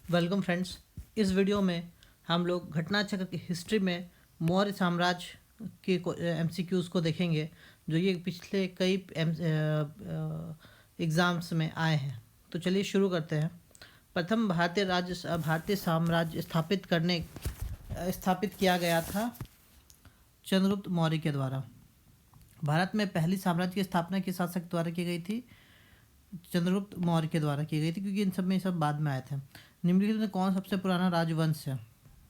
Welcome friends. इस video में हम लोग घटना चक्र की हिस्ट्री में मौर्य साम्राज्य के एमसीक्यूज़ को देखेंगे, जो ये पिछले कई एग्ज़ाम्स में आए हैं। तो चलिए शुरू करते हैं। प्रथम भारतीय साम्राज्य स्थापित किया गया था चंद्रगुप्त मौर्य के द्वारा। भारत में पहली साम्राज्य की स्थापना किस शासक द्वारा की गई थी? चंद्रगुप्त मौर्य के द्वारा की गई थी, क्योंकि इन सब में सब बाद में आए थे। निम्नलिखित में कौन सबसे पुराना राजवंश है?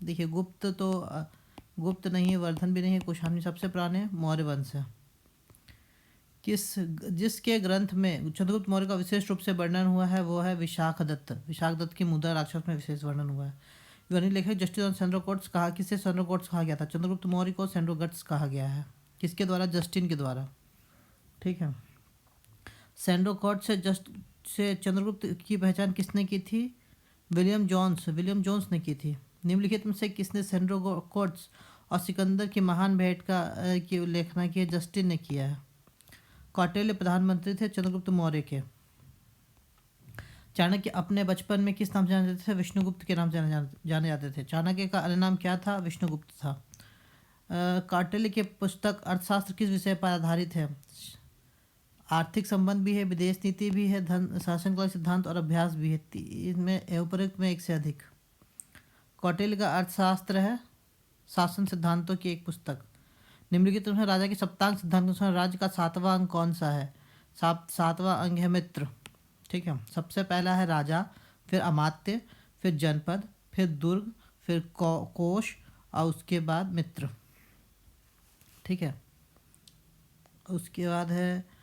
देखिए, गुप्त नहीं है, वर्धन भी नहीं है, कुशाण सबसे पुराने मौर्य वंश है। जिसके ग्रंथ में चंद्रगुप्त मौर्य का विशेष रूप से वर्णन हुआ है वो है विशाखदत्त की मुद्रा राक्षस में विशेष वर्णन हुआ है। यूनानी लेखक जस्टिन सेंड्रोकोट्स किसे सेंड्रोकोट्स कहा गया था? चंद्रगुप्त मौर्य को सेंड्रोगट्स कहा गया है। किसके द्वारा? जस्टिन के द्वारा। ठीक है। सेंड्रोकोट से चंद्रगुप्त की पहचान किसने की थी? विलियम जोन्स ने की थी। निम्नलिखित में से किसने सेंड्रोकोट्स और सिकंदर की महान भेंट की उल्लेखना की है? जस्टिन ने किया है। कौटिल्य प्रधानमंत्री थे चंद्रगुप्त मौर्य के। चाणक्य अपने बचपन में किस नाम से जाने जाते थे? विष्णुगुप्त के नाम से जाने जाते थे। चाणक्य का अन्य नाम क्या था? विष्णुगुप्त था। कौटिल्य की पुस्तक अर्थशास्त्र किस विषय पर आधारित है? आर्थिक संबंध भी है, विदेश नीति भी है, धन शासन का सिद्धांत और अभ्यास भी है। इसमें उपरोक्त में एक से अधिक। कौटिल्य का अर्थशास्त्र है शासन सिद्धांतों की एक पुस्तक। निम्नलिखित में राजा के सप्तांग सिद्धांत के अनुसार राज्य का 7वां अंग कौन सा है? 7वां अंग है मित्र। ठीक है। सबसे पहला है राजा, फिर अमात्य, फिर जनपद, फिर दुर्ग, फिर कोश और उसके बाद मित्र। ठीक है। उसके बाद है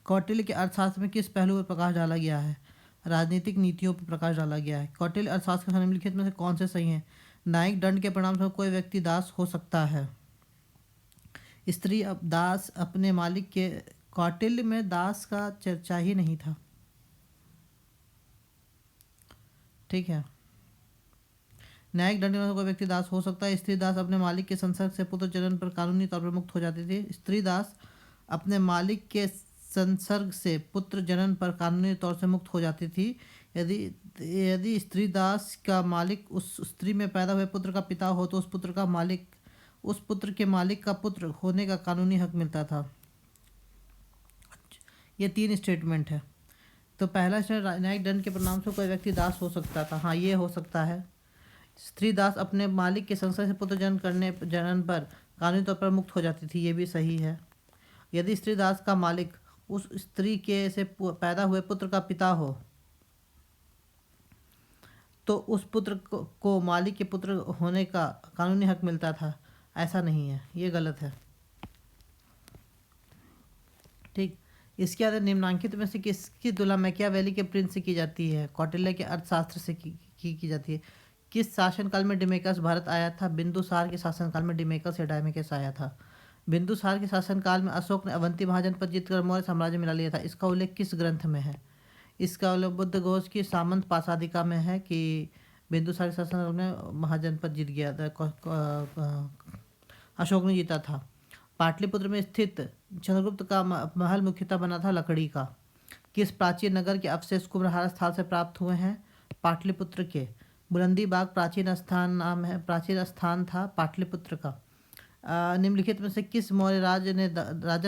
कौटिल्य के अर्थशास्त्र में किस पहलू पर प्रकाश डाला गया है? राजनीतिक नीतियों पर प्रकाश डाला गया है। कौटिल्य अर्थशास्त्र के निम्नलिखित में से कौन से सही हैं? न्यायिक दंड के परिणाम स्वरूप कोई व्यक्ति दास हो सकता है। स्त्री अब दास अपने मालिक के। कौटिल्य में दास का चर्चा ही नहीं था। ठीक है। न्यायिक दंड में कोई व्यक्ति दास हो सकता है। स्त्री दास अपने मालिक के संसर्ग से पुत्र जनन पर कानूनी तौर पर मुक्त हो जाती थी। स्त्री दास अपने मालिक के संसर्ग से पुत्र जनन पर कानूनी तौर से मुक्त हो जाती थी यदि यदि स्त्री दास का मालिक उस स्त्री में पैदा हुए पुत्र का पिता हो तो उस पुत्र के मालिक का पुत्र होने का कानूनी हक मिलता था। ये 3 स्टेटमेंट है। तो पहला स्टेटमेंट, न्यायिक दंड के परिणाम से कोई व्यक्ति दास हो सकता था। हाँ, ये हो सकता है। स्त्री दास अपने मालिक के संसर्ग से पुत्र जनन पर कानूनी तौर पर मुक्त हो जाती थी। ये भी सही है। यदि स्त्री दास का मालिक उस स्त्री के से पैदा हुए पुत्र का पिता हो तो उस पुत्र को मालिक के पुत्र होने का कानूनी हक मिलता था। ऐसा नहीं है, ये गलत है। ठीक। इसके बाद निम्नांकित में से किसकी तुलना मैकियावेली के प्रिंस से की जाती है? कौटिल्य के अर्थशास्त्र से की जाती है। किस शासनकाल में डिमेकस भारत आया था? बिंदुसार के शासनकाल में डिमेकस या डायमेकस आया था। बिंदुसार के शासनकाल में अशोक ने अवंती महाजनपद जीतकर मौर्य साम्राज्य मिला लिया था। इसका उल्लेख किस ग्रंथ में है? इसका उल्लेख बुद्ध घोष की सामंत पासादिका में है कि बिंदुसार के शासनकाल में महाजनपद जीत गया था, अशोक ने जीता था। पाटलिपुत्र में स्थित चंद्रगुप्त का महल मुख्यतः बना था लकड़ी का। किस प्राचीन नगर के अवशेष कुम्भलहार स्थल से प्राप्त हुए हैं? पाटलिपुत्र के। बुलंदी बाग प्राचीन स्थान था पाटलिपुत्र का। निम्नलिखित में से किस मौर्य राजा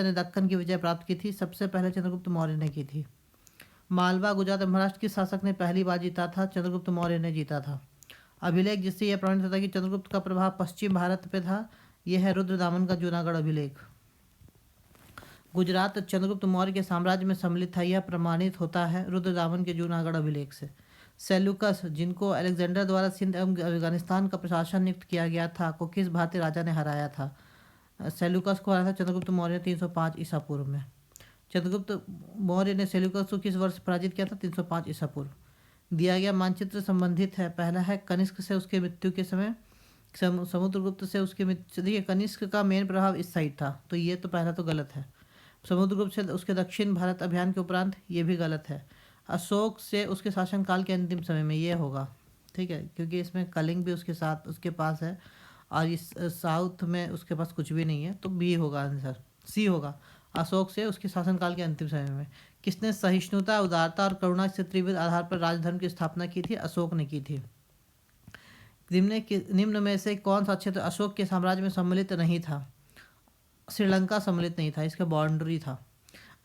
ने दक्कन की विजय प्राप्त की थी? सबसे पहले चंद्रगुप्त मौर्य ने की थी। मालवा, गुजरात और महाराष्ट्र किस शासक ने पहली बार जीता था? चंद्रगुप्त मौर्य ने जीता था। अभिलेख जिससे यह प्रमाणित होता है कि चंद्रगुप्त का प्रभाव पश्चिम भारत पे था, यह है रुद्रदामन का जूनागढ़ अभिलेख। गुजरात चंद्रगुप्त मौर्य के साम्राज्य में सम्मिलित था, यह प्रमाणित होता है रुद्रदामन के जूनागढ़ अभिलेख से। सेल्यूकस, जिनको अलेक्जेंडर द्वारा सिंध एवं अफगानिस्तान का प्रशासन नियुक्त किया गया था, को किस भारतीय राजा ने हराया था? सेल्यूकस को हराया था चंद्रगुप्त मौर्य 305 ईसा पूर्व में। चंद्रगुप्त मौर्य ने सेल्यूकस को किस वर्ष पराजित किया था? 305 ईसा पूर्व। दिया गया मानचित्र संबंधित है। पहला है कनिष्क से उसके मृत्यु के समय, समुद्रगुप्त से उसके मृत्यु। देखिए, कनिष्क का मेन प्रभाव इस साइड था, तो ये तो पहला तो गलत है। समुद्रगुप्त से उसके दक्षिण भारत अभियान के उपरांत, ये भी गलत है। अशोक से उसके शासनकाल के अंतिम समय में, ये होगा। ठीक है, क्योंकि इसमें कलिंग भी उसके साथ उसके पास है और इस साउथ में उसके पास कुछ भी नहीं है, तो बी होगा आंसर, सी होगा। अशोक से उसके शासनकाल के अंतिम समय में। किसने सहिष्णुता, उदारता और करुणा से त्रिविध आधार पर राजधर्म की स्थापना की थी? अशोक ने की थी। निम्न में से कौन सा क्षेत्र अशोक के साम्राज्य में सम्मिलित नहीं था? श्रीलंका सम्मिलित नहीं था, इसका बाउंड्री था।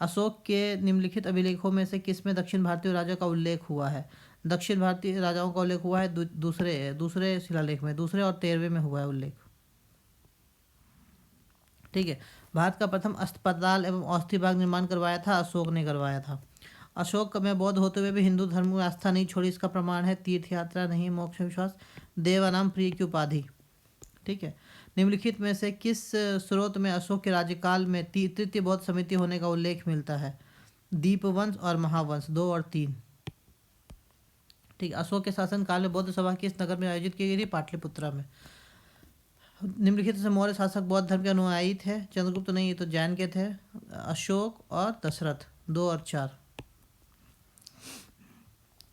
अशोक के निम्नलिखित अभिलेखों में से किसमें दक्षिण भारतीय राजाओं का उल्लेख हुआ है? दक्षिण भारतीय राजाओं का उल्लेख हुआ है दूसरे शिलालेख में, दूसरे और 13वें में हुआ है उल्लेख। ठीक है। भारत का प्रथम अस्पताल एवं औषधि विभाग निर्माण करवाया था? अशोक ने करवाया था। अशोक में बौद्ध होते हुए भी हिंदू धर्म में आस्था नहीं छोड़ी, इसका प्रमाण है तीर्थ यात्रा नहीं, मोक्ष विश्वास, देवानाम प्रिय की उपाधि। ठीक है। निम्नलिखित में से किस स्रोत में अशोक के राज्यकाल में तृतीय बौद्ध समिति होने का उल्लेख मिलता है? दीपवंश और महावंश 2 और 3। ठीक। अशोक के शासन काल में बौद्ध सभा किस नगर में आयोजित की गई थी? पाटलिपुत्रा में। निम्नलिखित से मौर्य शासक बौद्ध धर्म के अनुयायी थे? चंद्रगुप्त नहीं, ये तो जैन के थे। अशोक और दशरथ 2 और 4।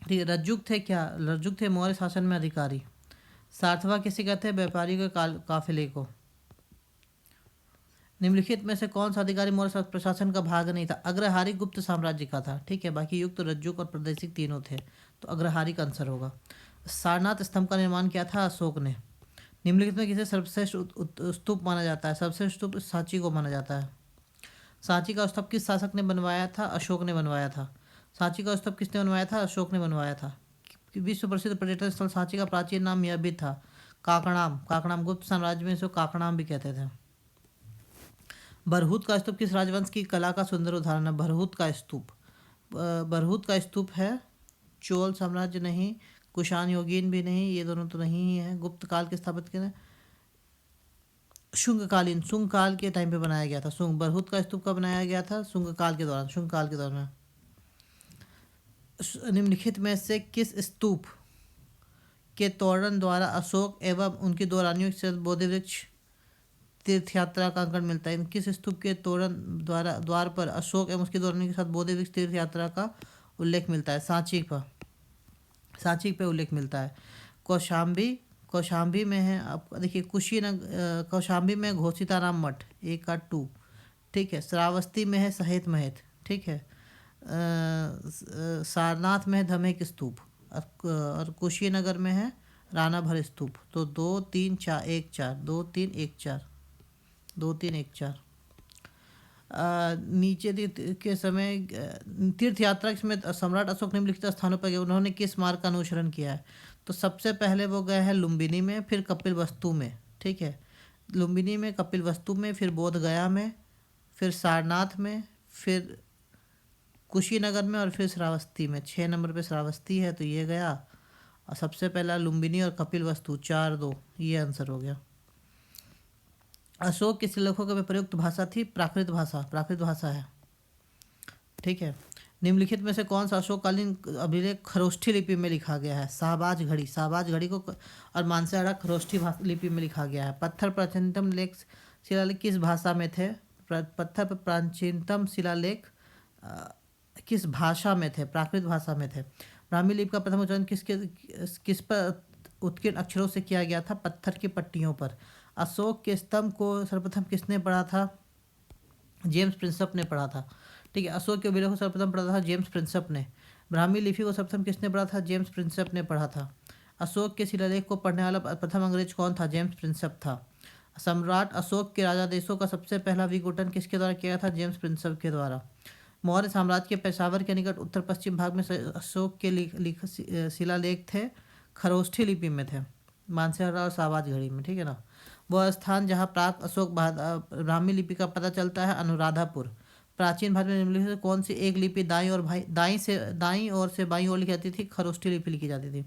ठीक है। रज्जुक थे क्या? रज्जुक थे मौर्य शासन में अधिकारी। सार्थवा किसे कहते हैं? व्यापारियों के काफिले को। निम्नलिखित में से कौन सा अधिकारी मौर्य प्रशासन का भाग नहीं था? अग्रहारी गुप्त साम्राज्य का था। ठीक है। बाकी युक्त, रज्जुक और प्रादेशिक तीनों थे, तो अग्रहारी का आंसर होगा। सारनाथ स्तंभ का निर्माण किया था? अशोक ने। निम्नलिखित में किसे सर्वश्रेष्ठ स्तूप माना जाता है? सर्वश्रेष्ठ स्तूप सांची को माना जाता है। सांची का स्तूप किस शासक ने बनवाया था? अशोक ने बनवाया था। सांची का स्तूप किसने बनवाया था? अशोक ने बनवाया था। विश्व प्रसिद्ध पर्यटन स्थल सांची का प्राचीन नाम यह भी था, काकणाम। काकणाम गुप्त साम्राज्य में इसको काकणाम भी कहते थे। बरहुत का स्तूप किस राजवंश की कला का सुंदर उदाहरण है? बरहुत का स्तूप है चोल साम्राज्य नहीं, कुषाण योगीन भी नहीं, ये दोनों तो नहीं ही है। गुप्त काल के स्थापित के शुंग काल के टाइम पे बनाया गया था। बरहुत का स्तूप कब बनाया गया था? शुंग काल के दौरान। निम्नलिखित में से किस स्तूप के तोरण द्वारा अशोक एवं उनकी दो रानियों के बोधि वृक्ष तीर्थ यात्रा का अंकन मिलता है? किस स्तूप के तोरण द्वार पर अशोक एवं उसकी दो रानियों के साथ बोधि वृक्ष तीर्थ यात्रा का उल्लेख मिलता है? सांची पे उल्लेख मिलता है। कौशाम्बी में है, आप देखिए कौशाम्बी में घोषिताराम मठ 1 का 2। ठीक है। श्रावस्ती में है सहेत महत। ठीक है। सारनाथ में है धमेक स्तूप, और कुशीनगर में है राणा भर स्तूप। तो 2 3 4 1 4 2 3 1 4 2 3 1 4। नीचे के समय तीर्थ यात्रा के समय सम्राट अशोक निम्नलिखित स्थानों पर गए, उन्होंने किस मार्ग का अनुसरण किया है? तो सबसे पहले वो गए हैं लुम्बिनी में, फिर कपिलवस्तु में। ठीक है। लुम्बिनी में, कपिलवस्तु में, फिर बोध गया में, फिर सारनाथ में, फिर कुशीनगर में, और फिर श्रावस्ती में। 6 नंबर पे श्रावस्ती है, तो ये गया। और सबसे पहला लुम्बिनी और कपिलवस्तु 4 2, ये आंसर हो गया। अशोक के शिलालेखों में प्रयुक्त भाषा थी प्राकृत भाषा है। ठीक है। निम्नलिखित में से कौन सा अशोककालीन अभिलेख खरोष्ठी लिपि में लिखा गया है? शाहबाज घड़ी को और मानसेहरा खरोष्ठी लिपि में लिखा गया है। पत्थर प्राचीनतम शिलालेख किस भाषा में थे? पत्थर पर प्राचीनतम शिलालेख किस भाषा में थे? प्राकृत भाषा में थे। ब्राह्मी लिपि का प्रथम उच्चारण किस पर उत्कीर्ण अक्षरों से किया गया था? पत्थर की पट्टियों पर। अशोक के स्तंभ को सर्वप्रथम किसने पढ़ा था? जेम्स प्रिंसप ने पढ़ा था। ठीक है। अशोक के अभिलेख को सर्वप्रथम पढ़ा था जेम्स प्रिंसप ने। ब्राह्मी लिपि को सर्वप्रथम किसने पढ़ा था? जेम्स प्रिंसप ने पढ़ा था। अशोक के शिलालेख को पढ़ने वाला प्रथम अंग्रेज कौन था? जेम्स प्रिंसप था। सम्राट अशोक के राजादेशों का सबसे पहला विघटन किसके द्वारा किया था? जेम्स प्रिंसप के द्वारा। मौर्य साम्राज्य के पेशावर के निकट उत्तर पश्चिम भाग में अशोक के शिलालेख थे खरोष्ठी लिपि में थे, मानसेहरा और शाहबाज घड़ी में। ठीक है ना। वह स्थान जहाँ प्राक अशोक ब्राह्मी लिपि का पता चलता है अनुराधापुर। प्राचीन भारत में निम्नलिखित से कौन सी एक लिपि दाईं ओर से बाईं ओर लिखी जाती थी? खरोष्ठी लिपि लिखी जाती थी।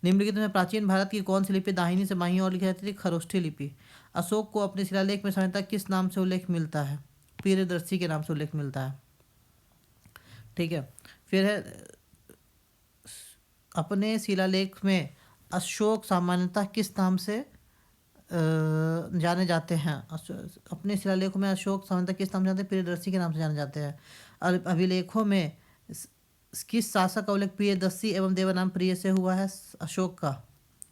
निम्नलिखित में प्राचीन भारत की कौन सी लिपि दाहिनी से बाईं ओर लिखी जाती थी? खरोष्ठी लिपि। अशोक को अपने शिलालेख में सामान्यतः किस नाम से उल्लेख मिलता है? प्रियदर्शी के नाम से उल्लेख मिलता है। ठीक है। फिर है अपने शिलालेख में अशोक सामान्यतः किस नाम से जाने जाते हैं? अपने शिलालेखों में अशोक सामान्यतः किस नाम से जाते हैं? प्रियदर्शी के नाम से जाने जाते हैं। अभिलेखों में किस शासक का उल्लेख प्रियदर्शी एवं देवनाम प्रिय से हुआ है? अशोक का।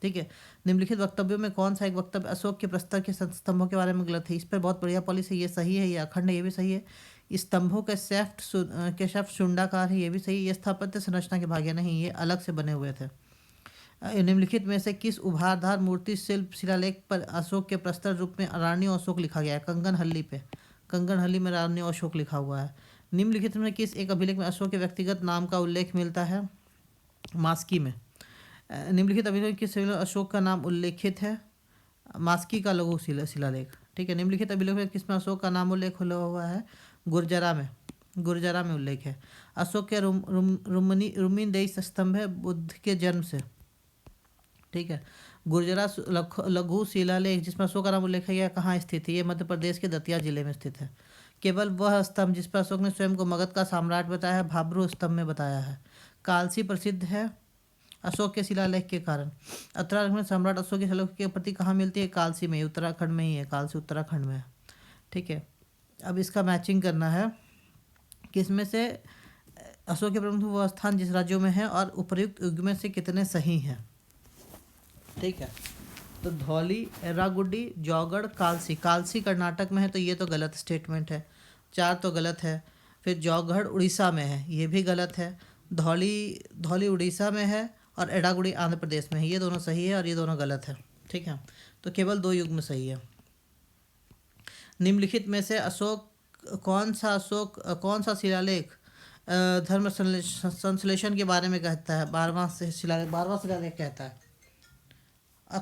ठीक है। निम्नलिखित वक्तव्यों में कौन सा एक वक्तव्य अशोक के प्रस्तर के स्तंभों के बारे में गलत है? इस पर बहुत बढ़िया पॉलिसी, ये सही है, ये अखंड है, ये भी सही है, स्तंभों के शेफ्ट शुंडाकार है, ये भी सही। ये स्थापत्य संरचना के भाग है, नहीं, ये अलग से बने हुए थे। निम्नलिखित में से किस उभारदार मूर्ति शिल्प शिलालेख पर अशोक के प्रस्तर रूप में रानी अशोक लिखा गया है? कंगनहल्ली पे, कंगनहल्ली में रानी अशोक लिखा हुआ है। निम्नलिखित में किस एक अभिलेख में अशोक के व्यक्तिगत नाम का उल्लेख मिलता है? मास्की में। निम्नलिखित अभिलेख में किस अशोक का नाम उल्लेखित है? मास्की का लघु शिलालेख। ठीक है। निम्नलिखित अभिलेख में किसमें अशोक का नाम उल्लेख हुआ है? गुर्जरा में, गुर्जरा में उल्लेख है। अशोक के रुमिनदेही स्तंभ है बुद्ध के जन्म से। ठीक है। गुर्जरा लघु शिलालेख जिसमें अशोक का नाम उल्लेख है, कहाँ स्थित है? ये मध्य प्रदेश के दतिया जिले में स्थित है। केवल वह स्तंभ जिस पर अशोक ने स्वयं को मगध का सम्राट बताया है, भाब्रू स्तंभ में बताया है। कालसी प्रसिद्ध है अशोक के शिलालेख के कारण। उत्तराखंड में सम्राट अशोक के शिलालेख के प्रति कहाँ मिलती है? कालसी में, उत्तराखंड में ही है। कालसी उत्तराखंड में है। ठीक है। अब इसका मैचिंग करना है, किसमें से अशोक के प्रमुख वह स्थान जिस राज्यों में है और उपर्युक्त युग में से कितने सही हैं? ठीक है। तो धौली, एर्रागुड्डी, जौगढ़, कालसी। कालसी कर्नाटक में है, तो ये तो गलत स्टेटमेंट है, 4 तो गलत है। फिर जौगढ़ उड़ीसा में है, ये भी गलत है। धौली उड़ीसा में है और एर्रागुड्डी आंध्र प्रदेश में है, ये दोनों सही है और ये दोनों गलत है। ठीक है। तो केवल 2 युग में सही है। निम्नलिखित में से कौन सा शिलालेख धर्म संश्लेषण के बारे में कहता है? 12वां शिलालेख कहता है।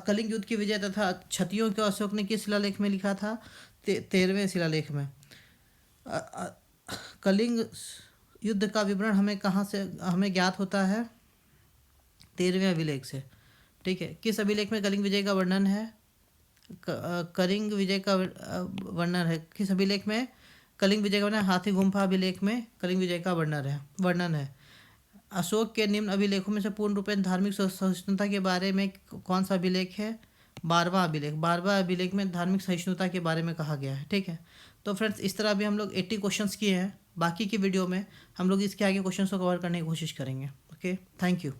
कलिंग युद्ध की विजय तथा क्षतियों को अशोक ने किस शिलालेख में लिखा था? 13वें शिलालेख में। कलिंग युद्ध का विवरण हमें ज्ञात होता है? 13वें अभिलेख से। ठीक है। किस अभिलेख में कलिंग विजय का वर्णन है? कलिंग विजय का वर्णन है किस अभिलेख में? कलिंग विजय का वर्णन हाथी गुम्फा अभिलेख में कलिंग विजय का वर्णन है। अशोक के निम्न अभिलेखों में से पूर्ण रूप में धार्मिक सहिष्णुता के बारे में कौन सा अभिलेख है? 12वां अभिलेख। 12वां अभिलेख में धार्मिक सहिष्णुता के बारे में कहा गया है। ठीक है। तो फ्रेंड्स, इस तरह भी हम लोग 80 क्वेश्चंस किए हैं। बाकी की वीडियो में हम लोग इसके आगे क्वेश्चंस को कवर करने की कोशिश करेंगे। Okay, thank you.